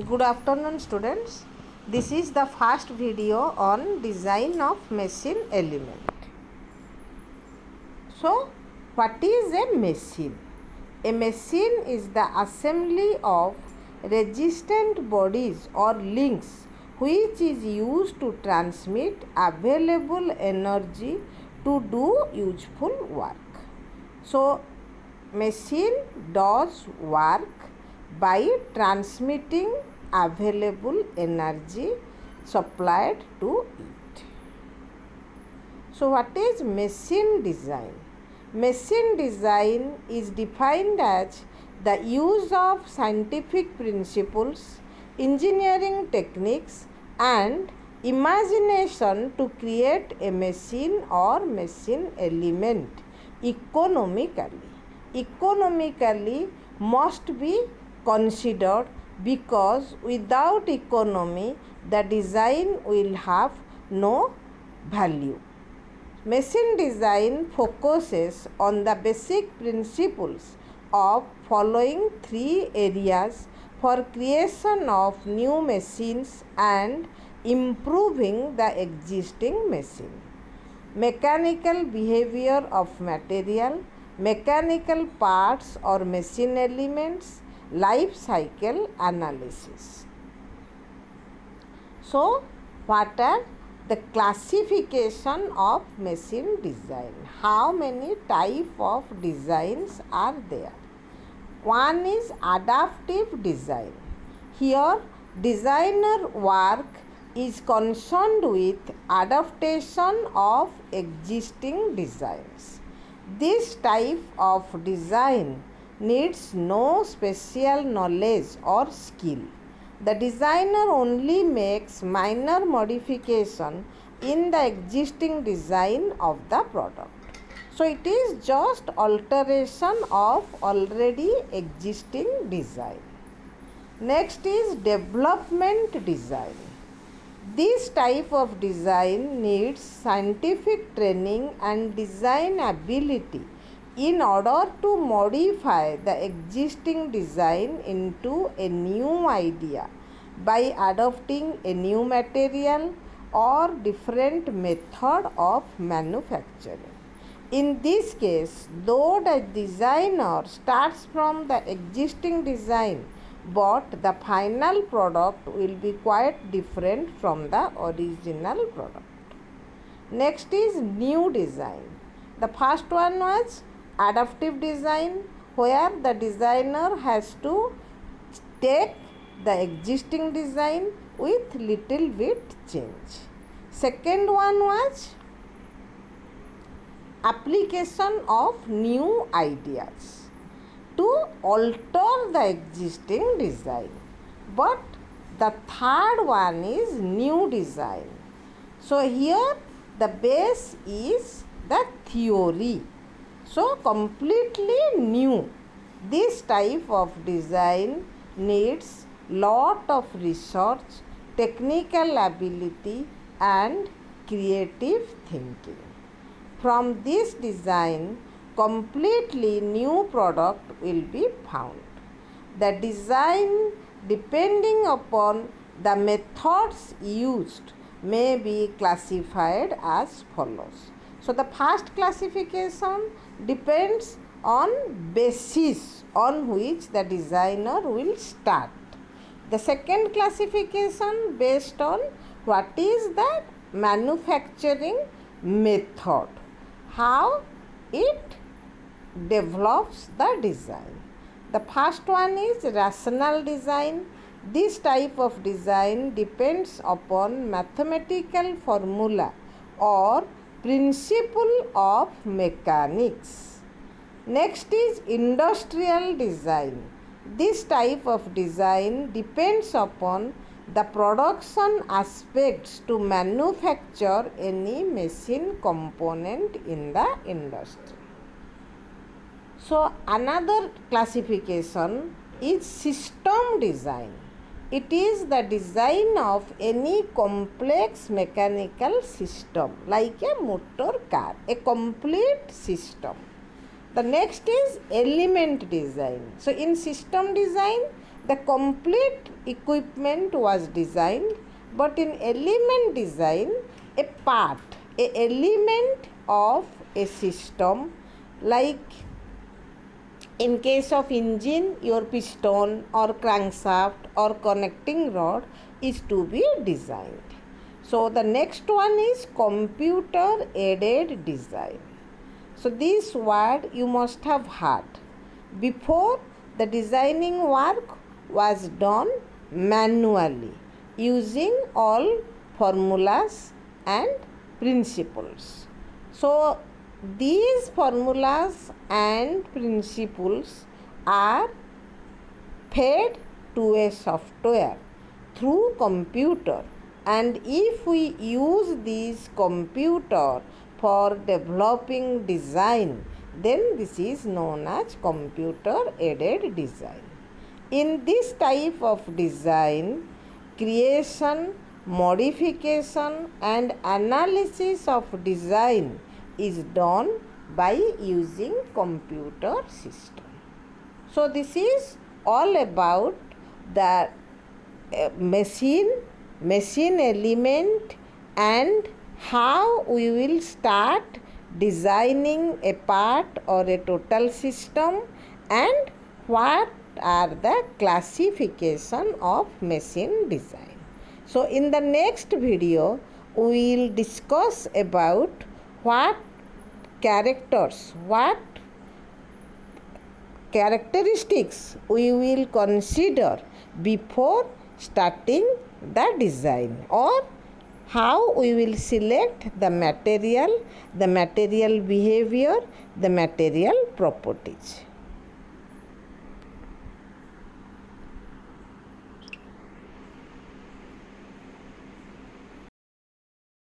Good afternoon, students. This is the first video on design of machine element. So, what is a machine? A machine is the assembly of resistant bodies or links which is used to transmit available energy to do useful work. So, machine does work by transmitting available energy supplied to it. So, what is machine design? Machine design is defined as the use of scientific principles, engineering techniques, and imagination to create a machine or machine element economically. Economically must be considered because without economy the design will have no value. Machine design focuses on the basic principles of following three areas for creation of new machines and improving the existing machine: mechanical behavior of material, mechanical parts or machine elements, life cycle analysis. So, what are the classification of machine design? How many type of designs are there? One is adaptive design. Here, designer work is concerned with adaptation of existing designs. This type of design needs no special knowledge or skill. The designer only makes minor modification in the existing design of the product. So, it is just alteration of already existing design. Next is development design. This type of design needs scientific training and design ability in order to modify the existing design into a new idea by adopting a new material or different method of manufacturing. In this case, though the designer starts from the existing design, but the final product will be quite different from the original product. Next is new design. The first one was adaptive design, where the designer has to take the existing design with little bit change. Second one was application of new ideas to alter the existing design. But the third one is new design. So, here the base is the theory. So, completely new. This type of design needs lot of research, technical ability and creative thinking. From this design, completely new product will be found. The design, depending upon the methods used, may be classified as follows. So, the first classification depends on basis on which the designer will start. The second classification based on what is the manufacturing method, how it develops the design. The first one is rational design. This type of design depends upon mathematical formula or principle of mechanics. Next is industrial design. This type of design depends upon the production aspects to manufacture any machine component in the industry. So, another classification is system design. It is the design of any complex mechanical system like a motor car, a complete system. The next is element design. So, in system design, The complete equipment was designed, but in element design, a part, a element of a system, like in case of engine, your piston or crankshaft or connecting rod is to be designed. So the next one is computer aided design. So this word you must have heard. Before, the designing work was done manually using all formulas and principles. So these formulas and principles are fed to a software through computer, and if we use this computer for developing design, then this is known as computer aided design. In this type of design, creation, modification and analysis of design is done by using computer system. So this is all about the machine element and how we will start designing a part or a total system, and what are the classification of machine design. So in the next video we will discuss about what characteristics we will consider before starting the design, or how we will select the material behavior, the material properties.